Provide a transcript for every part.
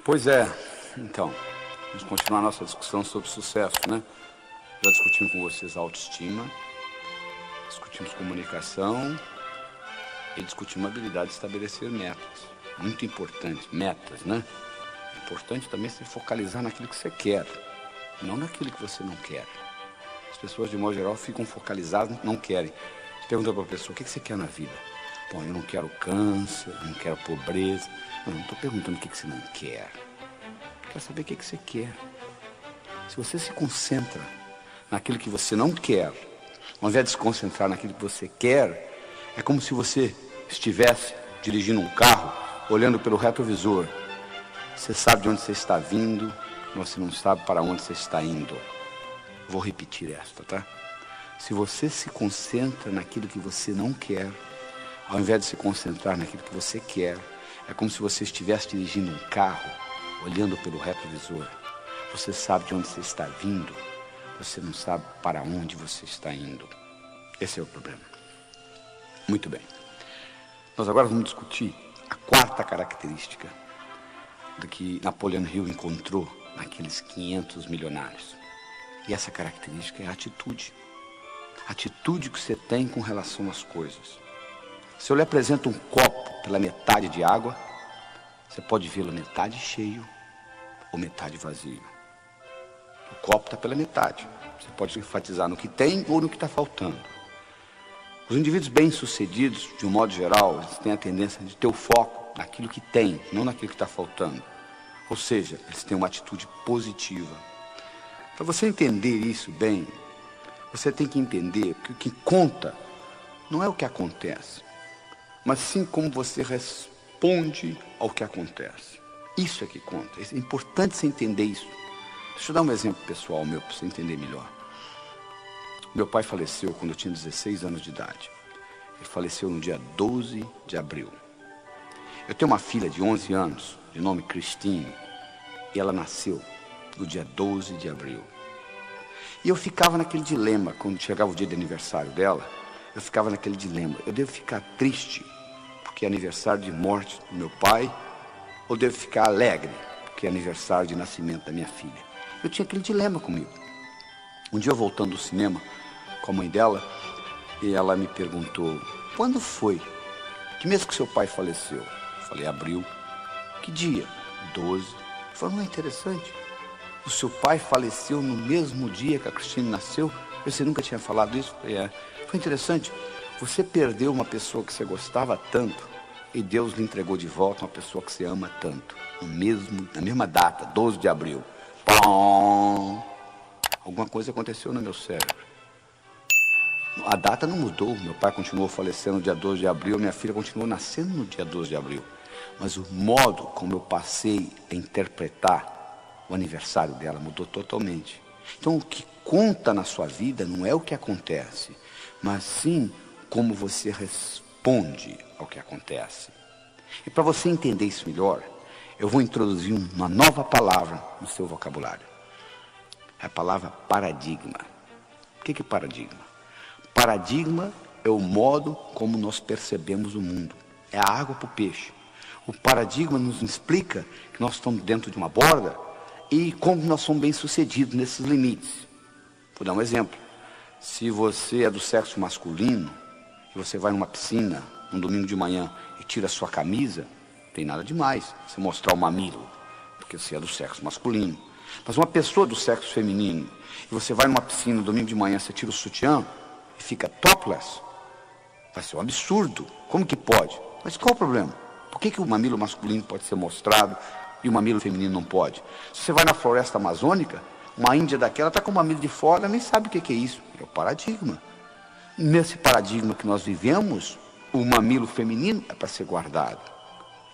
Pois é, então, vamos continuar a nossa discussão sobre sucesso, né? Já discutimos com vocês autoestima, discutimos comunicação e discutimos a habilidade de estabelecer metas. Muito importante, metas, né? É importante também se focalizar naquilo que você quer, não naquilo que você não quer. As pessoas, de modo geral, ficam focalizadas, não querem. Você pergunta para a pessoa, o que você quer na vida? Bom, eu não quero câncer, eu não quero pobreza. Não estou perguntando o que você não quer. Eu quero saber o que você quer. Se você se concentra naquilo que você não quer, ao invés de se concentrar naquilo que você quer, é como se você estivesse dirigindo um carro, olhando pelo retrovisor. Você sabe de onde você está vindo, mas você não sabe para onde você está indo. Vou repetir esta, tá? Se você se concentra naquilo que você não quer, ao invés de se concentrar naquilo que você quer, é como se você estivesse dirigindo um carro, olhando pelo retrovisor. Você sabe de onde você está vindo, você não sabe para onde você está indo. Esse é o problema. Muito bem. Nós agora vamos discutir a quarta característica do que Napoleon Hill encontrou naqueles 500 milionários. E essa característica é a atitude. A atitude que você tem com relação às coisas. Se eu lhe apresento um copo pela metade de água, você pode vê-lo metade cheio ou metade vazio. O copo está pela metade. Você pode enfatizar no que tem ou no que está faltando. Os indivíduos bem-sucedidos, de um modo geral, eles têm a tendência de ter o foco naquilo que tem, não naquilo que está faltando. Ou seja, eles têm uma atitude positiva. Para você entender isso bem, você tem que entender que o que conta não é o que acontece, mas sim como você responde ao que acontece. Isso é que conta. É importante você entender isso. Deixa eu dar um exemplo pessoal meu para você entender melhor. Meu pai faleceu quando eu tinha 16 anos de idade. Ele faleceu no dia 12 de abril. Eu tenho uma filha de 11 anos, de nome Christine, e ela nasceu no dia 12 de abril. E eu ficava naquele dilema, quando chegava o dia de aniversário dela, eu ficava naquele dilema. Eu devo ficar triste porque é aniversário de morte do meu pai, ou devo ficar alegre porque é aniversário de nascimento da minha filha? Eu tinha aquele dilema comigo. Um dia eu voltando do cinema com a mãe dela, e ela me perguntou, quando foi? Que mês que seu pai faleceu? Eu falei, abril. Que dia? 12. Ela falou, não é interessante? O seu pai faleceu no mesmo dia que a Cristina nasceu? Você nunca tinha falado isso? Eu falei, foi interessante. Você perdeu uma pessoa que você gostava tanto e Deus lhe entregou de volta uma pessoa que você ama tanto. Na mesma data, 12 de abril. Pão! Alguma coisa aconteceu no meu cérebro. A data não mudou. Meu pai continuou falecendo no dia 12 de abril, minha filha continuou nascendo no dia 12 de abril. Mas o modo como eu passei a interpretar o aniversário dela mudou totalmente. Então o que conta na sua vida não é o que acontece, mas sim como você responde ao que acontece. E para você entender isso melhor, eu vou introduzir uma nova palavra no seu vocabulário. É a palavra paradigma. O que é paradigma? Paradigma é o modo como nós percebemos o mundo. É a água para o peixe. O paradigma nos explica que nós estamos dentro de uma borda e como nós somos bem-sucedidos nesses limites. Vou dar um exemplo. Se você é do sexo masculino e você vai numa piscina um domingo de manhã e tira a sua camisa, não tem nada demais você mostrar o mamilo, porque você é do sexo masculino. Mas uma pessoa do sexo feminino, e você vai numa piscina no domingo de manhã, você tira o sutiã e fica topless, vai ser um absurdo. Como que pode? Mas qual o problema? Por que o mamilo masculino pode ser mostrado e o mamilo feminino não pode? Se você vai na floresta amazônica, uma índia daquela está com o mamilo de fora, nem sabe o que é isso. É o paradigma. Nesse paradigma que nós vivemos, o mamilo feminino é para ser guardado.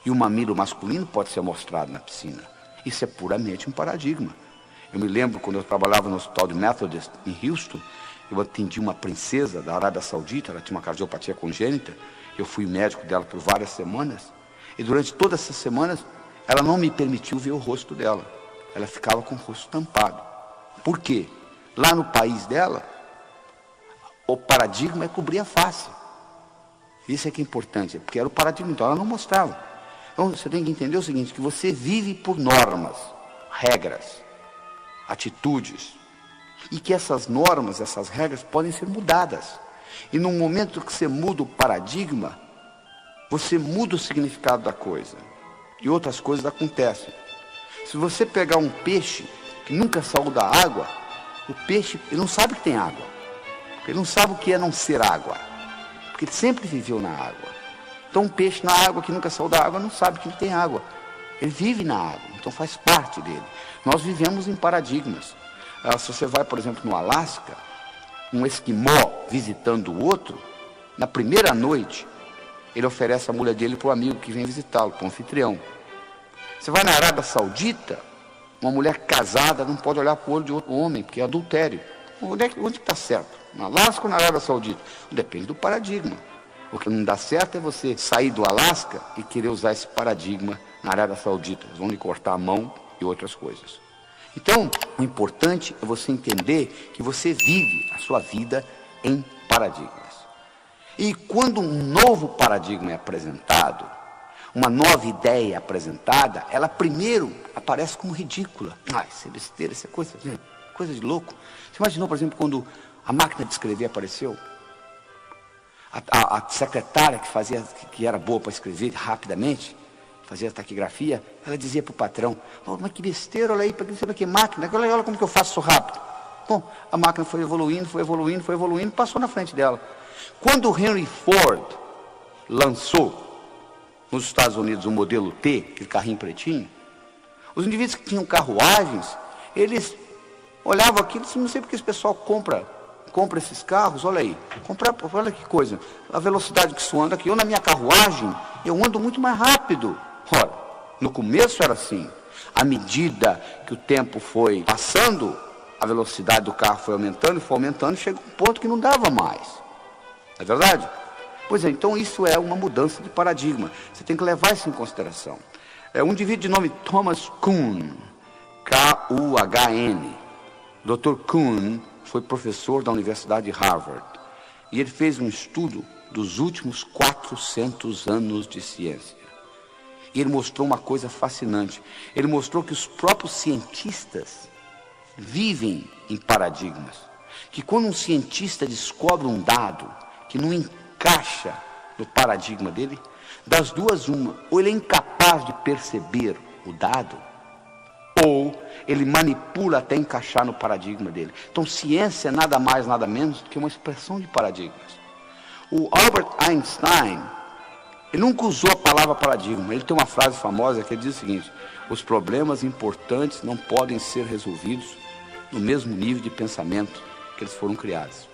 E o mamilo masculino pode ser mostrado na piscina. Isso é puramente um paradigma. Eu me lembro quando eu trabalhava no hospital de Methodist em Houston, eu atendi uma princesa da Arábia Saudita, ela tinha uma cardiopatia congênita, eu fui médico dela por várias semanas, e durante todas essas semanas, ela não me permitiu ver o rosto dela. Ela ficava com o rosto tampado. Por quê? Lá no país dela, o paradigma é cobrir a face. Isso é que é importante, porque era o paradigma, então ela não mostrava. Então você tem que entender o seguinte, que você vive por normas, regras, atitudes, e que essas normas, essas regras podem ser mudadas. E no momento que você muda o paradigma, você muda o significado da coisa. E outras coisas acontecem. Se você pegar um peixe que nunca saiu da água, o peixe ele não sabe que tem água. Ele não sabe o que é não ser água. Porque ele sempre viveu na água. Então um peixe na água que nunca saiu da água não sabe que tem água. Ele vive na água, então faz parte dele. Nós vivemos em paradigmas. Se você vai, por exemplo, no Alasca, um esquimó visitando o outro, na primeira noite, ele oferece a mulher dele para o amigo que vem visitá-lo, para o anfitrião. Você vai na Arábia Saudita, uma mulher casada não pode olhar para o olho de outro homem, porque é adultério. Onde está certo? No Alasca ou na Arábia Saudita? Depende do paradigma. O que não dá certo é você sair do Alasca e querer usar esse paradigma na Arábia Saudita. Eles vão lhe cortar a mão e outras coisas. Então, o importante é você entender que você vive a sua vida em paradigmas. E quando um novo paradigma é apresentado, uma nova ideia é apresentada, ela primeiro aparece como ridícula. Isso é besteira, isso é coisa de louco. Você imaginou, por exemplo, quando a máquina de escrever apareceu? A secretária que era boa para escrever rapidamente, fazia taquigrafia, ela dizia para o patrão, mas que besteira, olha aí, para que máquina, olha como que eu faço isso rápido. Bom, a máquina foi evoluindo, passou na frente dela. Quando o Henry Ford lançou nos Estados Unidos o modelo T, aquele carrinho pretinho, os indivíduos que tinham carruagens, eles olhavam aquilo e diziam, não sei porque esse pessoal compra esses carros, olha aí, olha que coisa, a velocidade que isso anda aqui, eu na minha carruagem, eu ando muito mais rápido. Ora, no começo era assim, à medida que o tempo foi passando, a velocidade do carro foi aumentando, chega um ponto que não dava mais. Não é verdade? Pois é, então isso é uma mudança de paradigma, você tem que levar isso em consideração. Um indivíduo de nome Thomas Kuhn, K-U-H-N, Dr. Kuhn, foi professor da Universidade de Harvard. E ele fez um estudo dos últimos 400 anos de ciência. E ele mostrou uma coisa fascinante. Ele mostrou que os próprios cientistas vivem em paradigmas. Que quando um cientista descobre um dado que não encaixa no paradigma dele, das duas uma, ou ele é incapaz de perceber o dado, ou ele manipula até encaixar no paradigma dele. Então, ciência é nada mais, nada menos do que uma expressão de paradigmas. O Albert Einstein, ele nunca usou a palavra paradigma. Ele tem uma frase famosa que diz o seguinte, os problemas importantes não podem ser resolvidos no mesmo nível de pensamento que eles foram criados.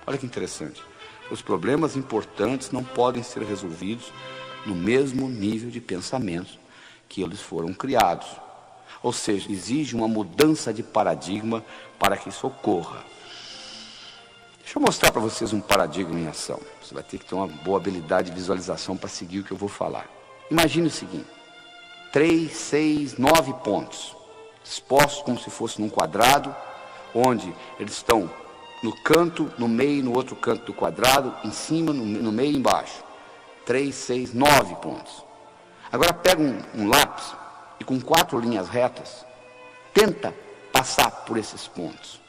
Olha que interessante. Os problemas importantes não podem ser resolvidos no mesmo nível de pensamento que eles foram criados. Ou seja, exige uma mudança de paradigma para que isso ocorra. Deixa eu mostrar para vocês um paradigma em ação. Você vai ter que ter uma boa habilidade de visualização para seguir o que eu vou falar. Imagine o seguinte, 3, 6, 9 pontos, dispostos como se fosse num quadrado, onde eles estão no canto, no meio, no outro canto do quadrado, em cima, no meio e embaixo. 3, 6, 9 pontos. Agora pega um lápis e com 4 linhas retas, tenta passar por esses pontos.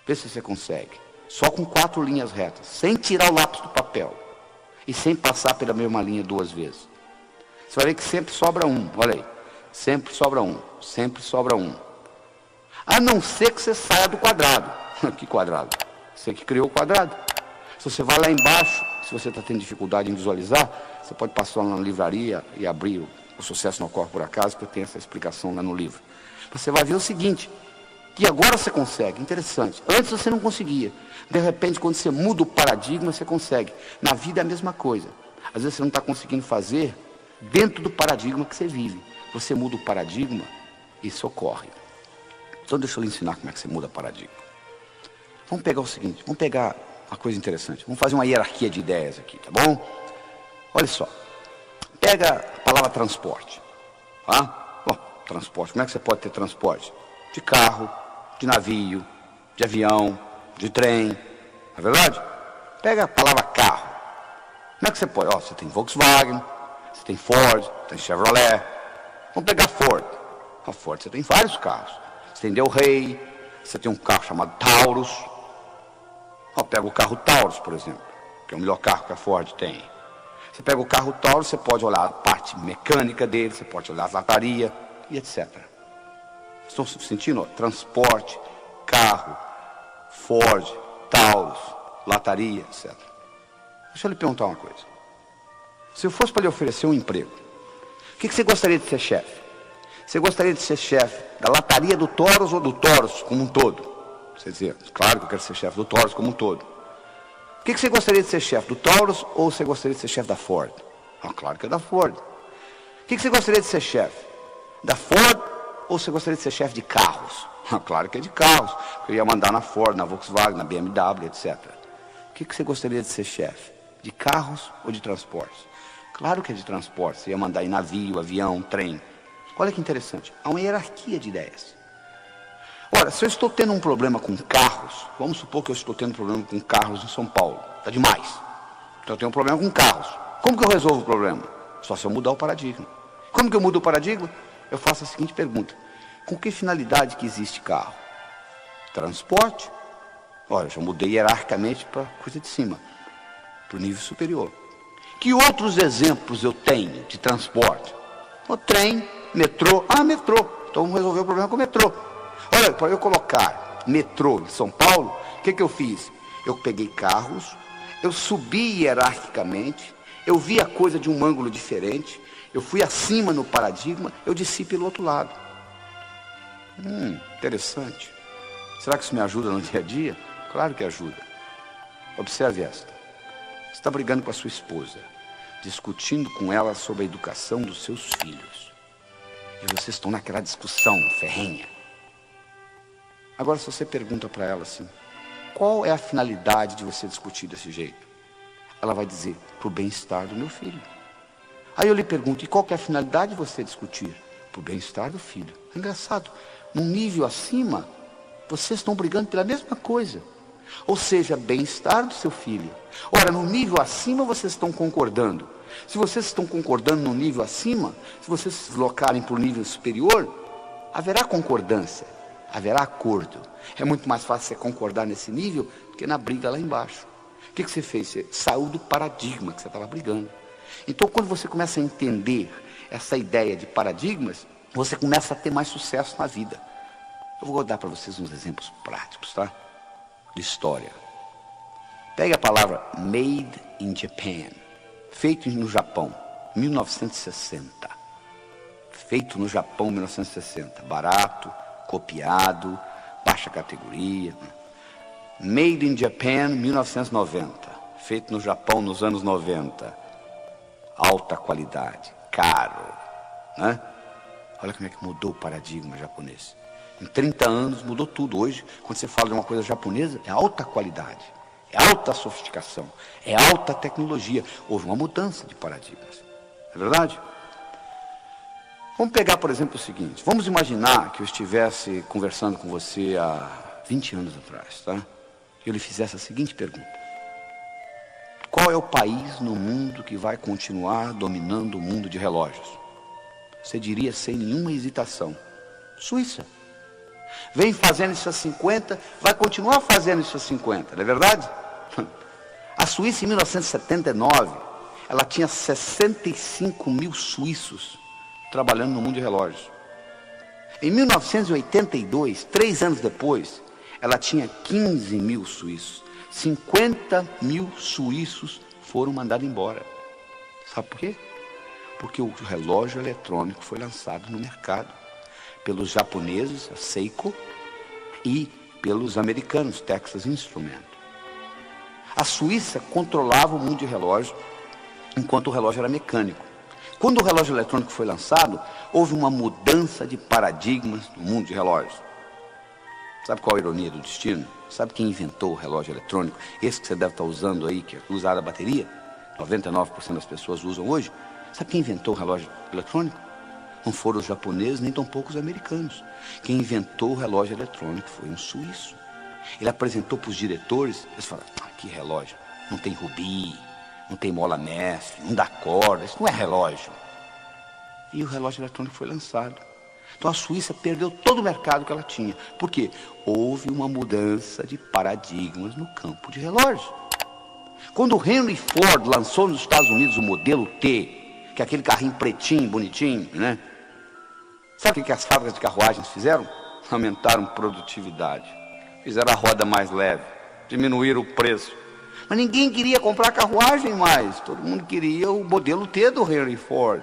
Vê se você consegue. Só com 4 linhas retas, sem tirar o lápis do papel. E sem passar pela mesma linha 2 vezes. Você vai ver que sempre sobra um, olha aí. Sempre sobra um, sempre sobra um. A não ser que você saia do quadrado. Que quadrado? Você que criou o quadrado. Se você vai lá embaixo, se você está tendo dificuldade em visualizar, você pode passar lá na livraria e abrir o Sucesso Não Ocorre Por Acaso, que eu tenho essa explicação lá no livro. Você vai ver o seguinte, que agora você consegue, interessante. Antes você não conseguia. De repente, quando você muda o paradigma, você consegue. Na vida é a mesma coisa. Às vezes você não está conseguindo fazer dentro do paradigma que você vive. Você muda o paradigma, isso ocorre. Então deixa eu lhe ensinar como é que você muda o paradigma. Vamos pegar o seguinte, vamos pegar uma coisa interessante. Vamos fazer uma hierarquia de ideias aqui, tá bom? Olha só. Pega a palavra transporte. Tá? Bom, transporte. Como é que você pode ter transporte? De carro, de navio, de avião, de trem. Não é verdade? Pega a palavra carro. Como é que você pode? Você tem Volkswagen, Você tem Ford, tem Chevrolet. Vamos pegar Ford. A Ford você tem vários carros. Você tem Del Rey, você tem um carro chamado Taurus. Pega o carro Taurus, por exemplo, que é o melhor carro que a Ford tem. Você pega o carro Taurus, você pode olhar a parte mecânica dele, você pode olhar a lataria e etc. Estão sentindo? Transporte, carro, Ford, Taurus, lataria, etc. Deixa eu lhe perguntar uma coisa. Se eu fosse para lhe oferecer um emprego, o que você gostaria de ser chefe? Você gostaria de ser chefe da lataria do Taurus ou do Taurus como um todo? Você dizia, claro que eu quero ser chefe do Taurus como um todo. O que você gostaria de ser chefe, do Taurus ou você gostaria de ser chefe da Ford? Ah, claro que é da Ford. O que você gostaria de ser chefe? Da Ford ou você gostaria de ser chefe de carros? Ah, claro que é de carros. Eu ia mandar na Ford, na Volkswagen, na BMW, etc. O que você gostaria de ser chefe? De carros ou de transportes? Claro que é de transportes. Você ia mandar em navio, avião, trem. Olha que interessante. Há uma hierarquia de ideias. Ora, se eu estou tendo um problema com carros, vamos supor que eu estou tendo um problema com carros em São Paulo. Está demais. Então eu tenho um problema com carros. Como que eu resolvo o problema? Só se eu mudar o paradigma. Como que eu mudo o paradigma? Eu faço a seguinte pergunta. Com que finalidade que existe carro? Transporte? Olha, eu já mudei hierarquicamente para a coisa de cima, para o nível superior. Que outros exemplos eu tenho de transporte? O trem, metrô. Ah, metrô. Então vamos resolver o problema com o metrô. Olha, para eu colocar metrô em São Paulo, o que eu fiz? Eu peguei carros, eu subi hierarquicamente, eu vi a coisa de um ângulo diferente, eu fui acima no paradigma, eu desci pelo outro lado. Interessante. Será que isso me ajuda no dia a dia? Claro que ajuda. Observe esta. Você está brigando com a sua esposa, discutindo com ela sobre a educação dos seus filhos. E vocês estão naquela discussão ferrenha. Agora, se você pergunta para ela assim, qual é a finalidade de você discutir desse jeito? Ela vai dizer, para o bem-estar do meu filho. Aí eu lhe pergunto, e qual que é a finalidade de você discutir? Para o bem-estar do filho. É engraçado, num nível acima, vocês estão brigando pela mesma coisa. Ou seja, bem-estar do seu filho. Ora, no nível acima vocês estão concordando. Se vocês estão concordando no nível acima, se vocês se deslocarem para o nível superior, haverá concordância, haverá acordo. É muito mais fácil você concordar nesse nível do que na briga lá embaixo. O que você fez? Você saiu do paradigma que você estava brigando. Então, quando você começa a entender essa ideia de paradigmas, você começa a ter mais sucesso na vida. Eu vou dar para vocês uns exemplos práticos, tá? De história. Pegue a palavra Made in Japan, feito no Japão, 1960. Feito no Japão, 1960. Barato, copiado, baixa categoria. Made in Japan, 1990. Feito no Japão nos anos 90. Alta qualidade, caro, né? Olha como é que mudou o paradigma japonês. Em 30 anos mudou tudo. Hoje, quando você fala de uma coisa japonesa, é alta qualidade, é alta sofisticação, é alta tecnologia. Houve uma mudança de paradigmas. É verdade? Vamos pegar, por exemplo, o seguinte. Vamos imaginar que eu estivesse conversando com você há 20 anos atrás, tá? E eu lhe fizesse a seguinte pergunta. Qual é o país no mundo que vai continuar dominando o mundo de relógios? Você diria sem nenhuma hesitação, Suíça. Vem fazendo isso há 50, vai continuar fazendo isso há 50, não é verdade? A Suíça, em 1979, ela tinha 65 mil suíços trabalhando no mundo de relógios. Em 1982, 3 anos depois, ela tinha 15 mil suíços. 50 mil suíços foram mandados embora. Sabe por quê? Porque o relógio eletrônico foi lançado no mercado pelos japoneses, a Seiko, e pelos americanos, Texas Instruments. A Suíça controlava o mundo de relógio, enquanto o relógio era mecânico. Quando o relógio eletrônico foi lançado, houve uma mudança de paradigmas no mundo de relógios. Sabe qual a ironia do destino? Sabe quem inventou o relógio eletrônico? Esse que você deve estar usando aí, que é usado a bateria, 99% das pessoas usam hoje. Sabe quem inventou o relógio eletrônico? Não foram os japoneses, nem tampouco os americanos. Quem inventou o relógio eletrônico foi um suíço. Ele apresentou para os diretores, eles falaram, que relógio, não tem rubi, não tem mola mestre, não dá corda, isso não é relógio. E o relógio eletrônico foi lançado. Então a Suíça perdeu todo o mercado que ela tinha. Por quê? Houve uma mudança de paradigmas no campo de relógio. Quando o Henry Ford lançou nos Estados Unidos o modelo T, que é aquele carrinho pretinho, bonitinho, né? Sabe o que as fábricas de carruagens fizeram? Aumentaram produtividade, fizeram a roda mais leve, diminuíram o preço. Mas ninguém queria comprar carruagem mais, todo mundo queria o modelo T do Henry Ford.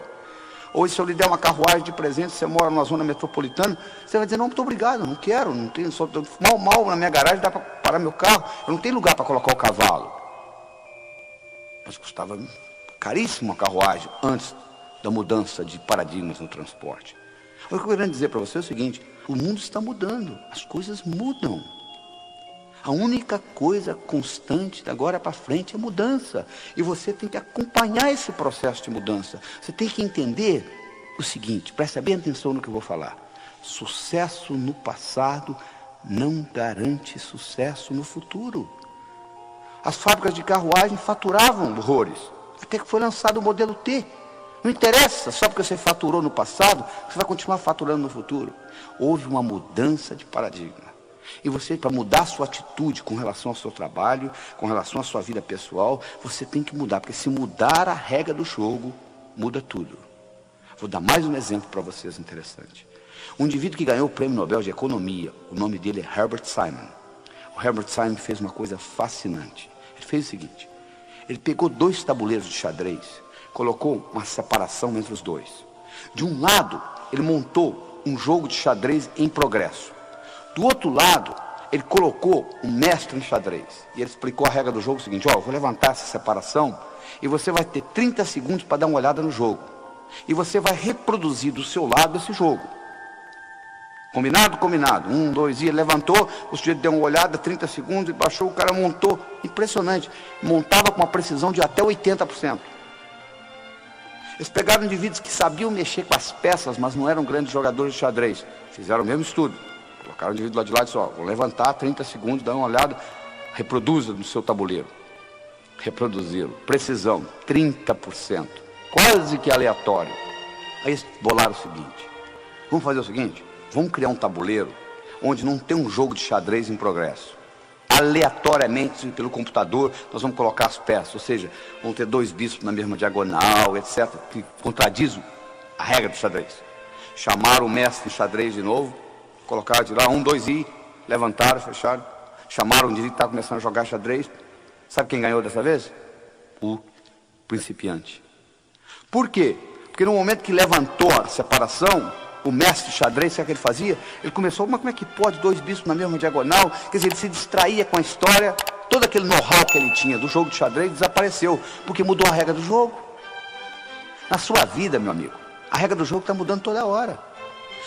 Hoje, se eu lhe der uma carruagem de presente, você mora numa zona metropolitana, você vai dizer, não, muito obrigado, não quero, não tenho, só, mal na minha garagem dá para parar meu carro, eu não tenho lugar para colocar o cavalo. Mas custava caríssimo a carruagem antes da mudança de paradigmas no transporte. O que eu quero dizer para você é o seguinte, o mundo está mudando, as coisas mudam. A única coisa constante da agora para frente é mudança. E você tem que acompanhar esse processo de mudança. Você tem que entender o seguinte, presta bem atenção no que eu vou falar. Sucesso no passado não garante sucesso no futuro. As fábricas de carruagem faturavam horrores, até que foi lançado o modelo T. Não interessa, só porque você faturou no passado, você vai continuar faturando no futuro. Houve uma mudança de paradigma. E você, para mudar a sua atitude com relação ao seu trabalho, com relação à sua vida pessoal, você tem que mudar, porque se mudar a regra do jogo, muda tudo. Vou dar mais um exemplo para vocês interessante. Um indivíduo que ganhou o Prêmio Nobel de Economia, o nome dele é Herbert Simon. O Herbert Simon fez uma coisa fascinante. Ele fez o seguinte, ele pegou 2 tabuleiros de xadrez, colocou uma separação entre os dois. De um lado, ele montou um jogo de xadrez em progresso. Do outro lado, ele colocou um mestre em xadrez. E ele explicou a regra do jogo seguinte, eu vou levantar essa separação e você vai ter 30 segundos para dar uma olhada no jogo. E você vai reproduzir do seu lado esse jogo. Combinado? Combinado. 1, 2, e ele levantou, o sujeito deu uma olhada, 30 segundos, e baixou, o cara montou. Impressionante. Montava com uma precisão de até 80%. Eles pegaram indivíduos que sabiam mexer com as peças, mas não eram grandes jogadores de xadrez. Fizeram o mesmo estudo. Colocaram o indivíduo lá de lado e disse, vou levantar 30 segundos, dá uma olhada, reproduza no seu tabuleiro. Reproduzi-lo. Precisão, 30%. Quase que aleatório. Aí eles bolaram o seguinte, vamos fazer o seguinte, vamos criar um tabuleiro onde não tem um jogo de xadrez em progresso. Aleatoriamente, pelo computador, nós vamos colocar as peças, ou seja, vão ter 2 bispos na mesma diagonal, etc., que contradizem a regra do xadrez. Chamaram o mestre de xadrez de novo, colocaram de lá, 1, 2, e levantaram, fecharam, chamaram o indivíduo que estava começando a jogar xadrez. Sabe quem ganhou dessa vez? O principiante. Por quê? Porque no momento que levantou a separação, o mestre de xadrez, sabe o que ele fazia? Ele começou, mas como é que pode 2 bispos na mesma diagonal? Quer dizer, ele se distraía com a história, todo aquele know-how que ele tinha do jogo de xadrez desapareceu, porque mudou a regra do jogo. Na sua vida, meu amigo, a regra do jogo está mudando toda hora.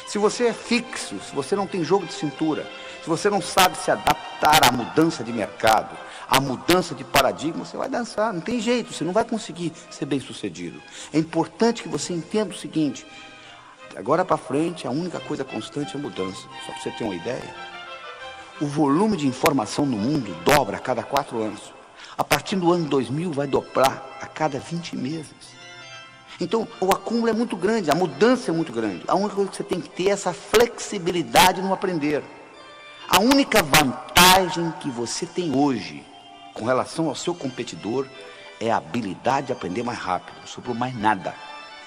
Se você é fixo, se você não tem jogo de cintura, se você não sabe se adaptar à mudança de mercado, à mudança de paradigma, você vai dançar, não tem jeito, você não vai conseguir ser bem sucedido. É importante que você entenda o seguinte, agora para frente a única coisa constante é a mudança. Só para você ter uma ideia, o volume de informação no mundo dobra a cada 4 anos. A partir do ano 2000 vai dobrar a cada 20 meses. Então, o acúmulo é muito grande, a mudança é muito grande. A única coisa que você tem que ter é essa flexibilidade no aprender. A única vantagem que você tem hoje, com relação ao seu competidor, é a habilidade de aprender mais rápido. Não sobrou mais nada.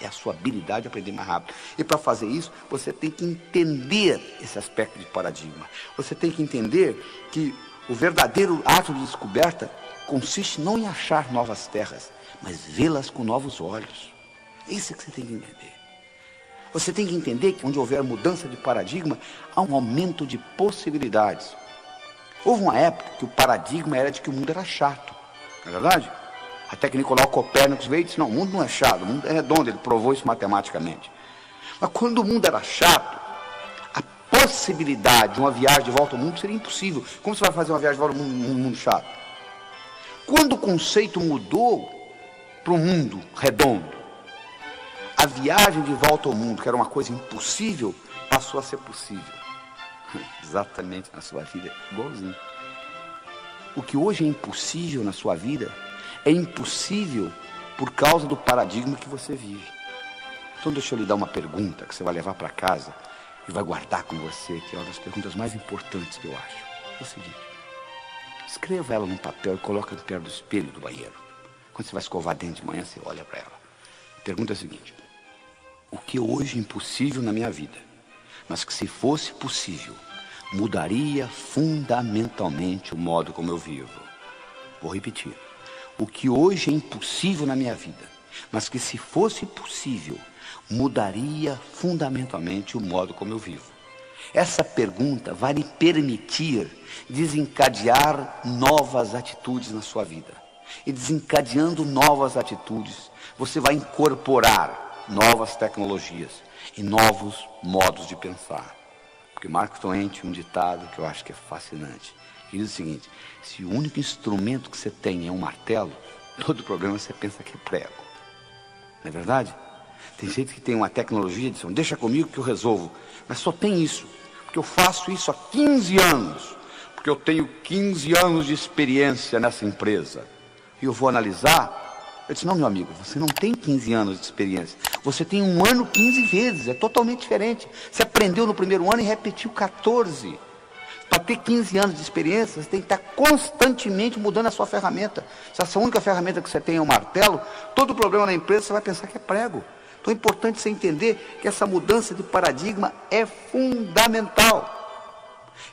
É a sua habilidade de aprender mais rápido. E para fazer isso, você tem que entender esse aspecto de paradigma. Você tem que entender que o verdadeiro ato de descoberta consiste não em achar novas terras, mas vê-las com novos olhos. Isso é que você tem que entender. Você tem que entender que onde houver mudança de paradigma, há um aumento de possibilidades. Houve uma época que o paradigma era de que o mundo era chato, não é verdade? Até que Nicolau Copérnico veio e disse, não, o mundo não é chato, o mundo é redondo, ele provou isso matematicamente. Mas quando o mundo era chato, a possibilidade de uma viagem de volta ao mundo seria impossível. Como você vai fazer uma viagem de volta ao mundo, mundo chato? Quando o conceito mudou para o mundo redondo, a viagem de volta ao mundo, que era uma coisa impossível, passou a ser possível. Exatamente na sua vida, igualzinho. O que hoje é impossível na sua vida, é impossível por causa do paradigma que você vive. Então deixa eu lhe dar uma pergunta que você vai levar para casa e vai guardar com você, que é uma das perguntas mais importantes que eu acho. É o seguinte: escreva ela num papel e coloca perto do espelho do banheiro. Quando você vai escovar dente de manhã, você olha para ela. A pergunta é a seguinte: o que hoje é impossível na minha vida, mas que se fosse possível, mudaria fundamentalmente o modo como eu vivo? Vou repetir. O que hoje é impossível na minha vida, mas que se fosse possível, mudaria fundamentalmente o modo como eu vivo. Essa pergunta vai lhe permitir desencadear novas atitudes na sua vida. E desencadeando novas atitudes, você vai incorporar novas tecnologias e novos modos de pensar. Porque Mark Twain tinha um ditado que eu acho que é fascinante. Ele diz o seguinte: se o único instrumento que você tem é um martelo, todo problema você pensa que é prego. Não é verdade? Tem gente que tem uma tecnologia e diz: deixa comigo que eu resolvo. Mas só tem isso, porque eu faço isso há 15 anos. Porque eu tenho 15 anos de experiência nessa empresa. E eu vou analisar. Eu disse: não, meu amigo, você não tem 15 anos de experiência. Você tem 1 ano 15 vezes, é totalmente diferente. Você aprendeu no primeiro ano e repetiu 14. Para ter 15 anos de experiência, você tem que estar constantemente mudando a sua ferramenta. Se essa única ferramenta que você tem é um martelo, todo problema na empresa você vai pensar que é prego. Então é importante você entender que essa mudança de paradigma é fundamental.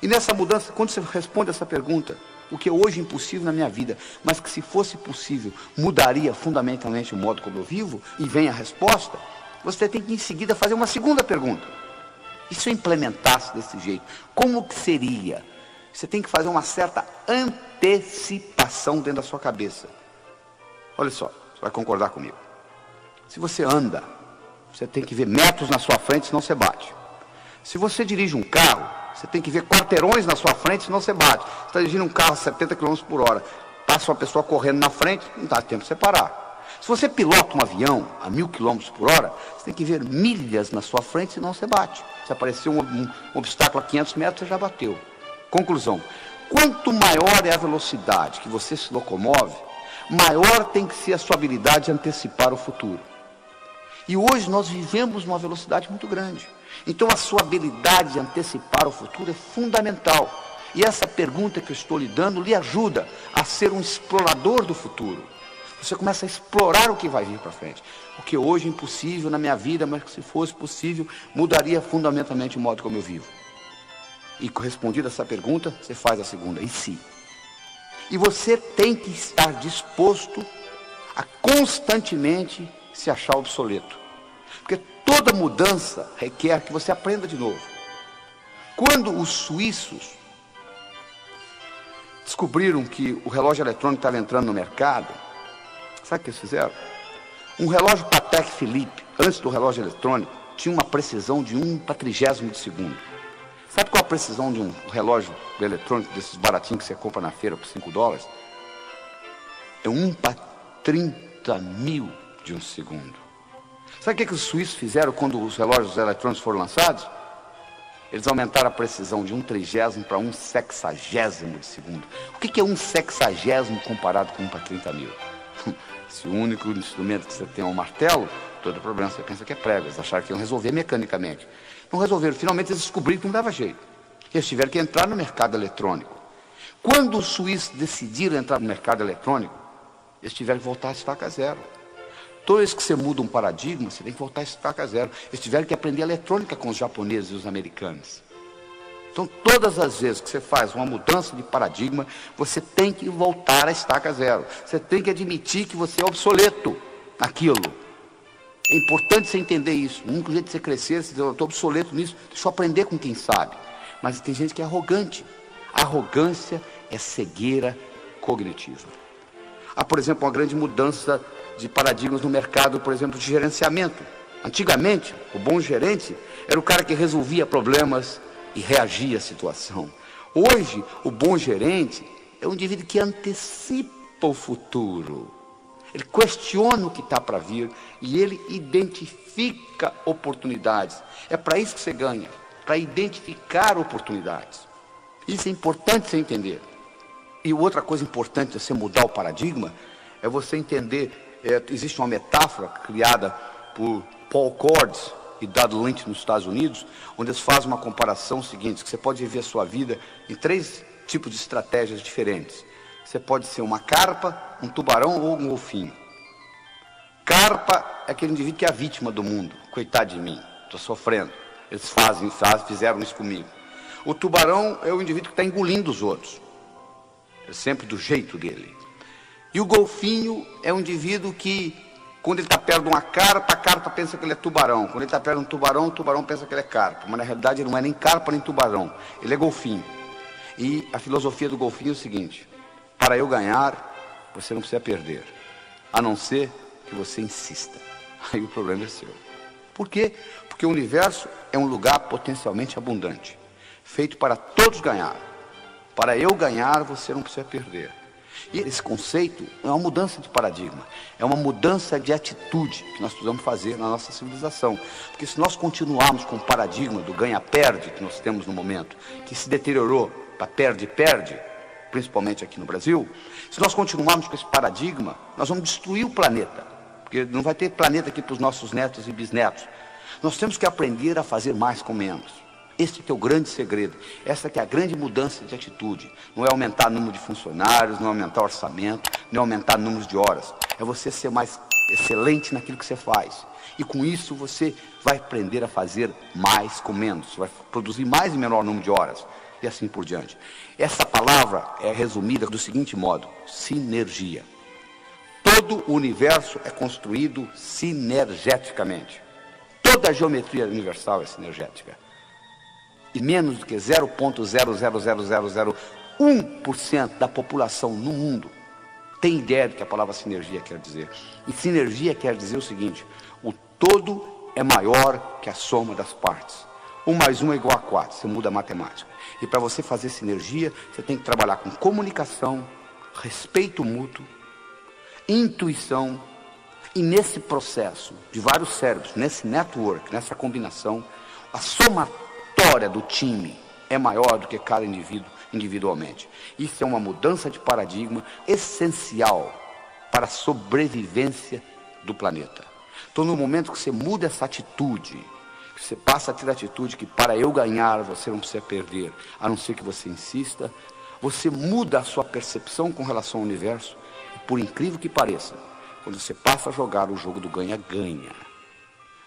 E nessa mudança, quando você responde essa pergunta, o que hoje é impossível na minha vida, mas que se fosse possível, mudaria fundamentalmente o modo como eu vivo, e vem a resposta, você tem que em seguida fazer uma segunda pergunta. E se eu implementasse desse jeito, como que seria? Você tem que fazer uma certa antecipação dentro da sua cabeça. Olha só, você vai concordar comigo. Se você anda, você tem que ver metros na sua frente, senão você bate. Se você dirige um carro, você tem que ver quarteirões na sua frente, senão você bate. Você está dirigindo um carro a 70 km por hora, passa uma pessoa correndo na frente, não dá tempo de você parar. Se você pilota um avião a 1000 km por hora, você tem que ver milhas na sua frente, senão você bate. Se aparecer um obstáculo a 500 metros, você já bateu. Conclusão: quanto maior é a velocidade que você se locomove, maior tem que ser a sua habilidade de antecipar o futuro. E hoje nós vivemos numa velocidade muito grande. Então a sua habilidade de antecipar o futuro é fundamental. E essa pergunta que eu estou lhe dando lhe ajuda a ser um explorador do futuro. Você começa a explorar o que vai vir para frente. O que hoje é impossível na minha vida, mas que se fosse possível, mudaria fundamentalmente o modo como eu vivo. E respondida essa pergunta, você faz a segunda: e se? E você tem que estar disposto a constantemente se achar obsoleto. Porque toda mudança requer que você aprenda de novo. Quando os suíços descobriram que o relógio eletrônico estava entrando no mercado, sabe o que eles fizeram? Um relógio Patek Philippe, antes do relógio eletrônico, tinha uma precisão de 1/30 de segundo. Sabe qual a precisão de um relógio eletrônico, desses baratinhos que você compra na feira por $5? É 1/30.000 de um segundo. Sabe o que os suíços fizeram quando os relógios eletrônicos foram lançados? Eles aumentaram a precisão de 1/30 para 1/60 de segundo. O que é 1/60 comparado com 1/30.000? Se o único instrumento que você tem é um martelo, todo problema você pensa que é prego. Eles acharam que iam resolver mecanicamente. Não resolveram. Finalmente eles descobriram que não dava jeito. Eles tiveram que entrar no mercado eletrônico. Quando os suíços decidiram entrar no mercado eletrônico, eles tiveram que voltar a estaca zero. Toda vez que você muda um paradigma, você tem que voltar a estaca zero. Eles tiveram que aprender eletrônica com os japoneses e os americanos. Então, todas as vezes que você faz uma mudança de paradigma, você tem que voltar à estaca zero. Você tem que admitir que você é obsoleto naquilo. É importante você entender isso. O único jeito de você crescer, você diz: eu estou obsoleto nisso, deixa eu aprender com quem sabe. Mas tem gente que é arrogante. A arrogância é cegueira cognitiva. Há, por exemplo, uma grande mudança de paradigmas no mercado, por exemplo, de gerenciamento. Antigamente, o bom gerente era o cara que resolvia problemas e reagia à situação. Hoje, o bom gerente é um indivíduo que antecipa o futuro. Ele questiona o que está para vir e ele identifica oportunidades. É para isso que você ganha, para identificar oportunidades. Isso é importante você entender. E outra coisa importante de você mudar o paradigma É você entender, existe uma metáfora criada por Paul Cordes e Dad Lynch nos Estados Unidos, onde eles fazem uma comparação seguinte, que você pode viver a sua vida em 3 tipos de estratégias diferentes. Você pode ser uma carpa, um tubarão ou um golfinho. Carpa é aquele indivíduo que é a vítima do mundo. Coitado de mim, estou sofrendo. Eles fizeram isso comigo. O tubarão é o indivíduo que está engolindo os outros. É sempre do jeito dele. E o golfinho é um indivíduo que, quando ele está perto de uma carpa, a carpa pensa que ele é tubarão. Quando ele está perto de um tubarão, o tubarão pensa que ele é carpa. Mas na realidade ele não é nem carpa nem tubarão. Ele é golfinho. E a filosofia do golfinho é o seguinte: para eu ganhar, você não precisa perder. A não ser que você insista. Aí o problema é seu. Por quê? Porque o universo é um lugar potencialmente abundante, feito para todos ganhar. Para eu ganhar, você não precisa perder. E esse conceito é uma mudança de paradigma, é uma mudança de atitude que nós precisamos fazer na nossa civilização. Porque se nós continuarmos com o paradigma do ganha-perde que nós temos no momento, que se deteriorou para perde-perde, principalmente aqui no Brasil, se nós continuarmos com esse paradigma, nós vamos destruir o planeta, porque não vai ter planeta aqui para os nossos netos e bisnetos. Nós temos que aprender a fazer mais com menos. Esse que é o grande segredo, essa que é a grande mudança de atitude. Não é aumentar o número de funcionários, não é aumentar o orçamento, não é aumentar o número de horas. É você ser mais excelente naquilo que você faz. E com isso você vai aprender a fazer mais com menos. Você vai produzir mais e menor número de horas. E assim por diante. Essa palavra é resumida do seguinte modo: sinergia. Todo o universo é construído sinergeticamente. Toda a geometria universal é sinergética. E menos do que 0,00001% da população no mundo tem ideia do que a palavra sinergia quer dizer. E sinergia quer dizer o seguinte: o todo é maior que a soma das partes. 1 mais 1 é igual a 4, você muda a matemática. E para você fazer sinergia, você tem que trabalhar com comunicação, respeito mútuo, intuição. E nesse processo de vários cérebros, nesse network, nessa combinação, a somatória do time é maior do que cada indivíduo individualmente. Isso é uma mudança de paradigma essencial para a sobrevivência do planeta. Então, no momento que você muda essa atitude, que você passa a ter a atitude que para eu ganhar você não precisa perder, a não ser que você insista, você muda a sua percepção com relação ao universo. E, por incrível que pareça, quando você passa a jogar o jogo do ganha-ganha,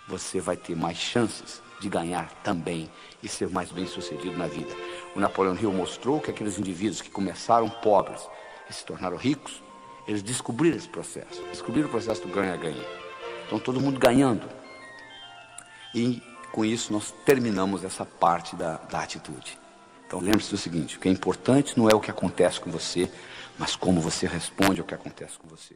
você vai ter mais chances de ganhar também e ser mais bem sucedido na vida. O Napoleão Hill mostrou que aqueles indivíduos que começaram pobres e se tornaram ricos, eles descobriram esse processo, descobriram o processo do ganha-ganha. Então todo mundo ganhando. E com isso nós terminamos essa parte da atitude. Então lembre-se do seguinte: o que é importante não é o que acontece com você, mas como você responde ao que acontece com você.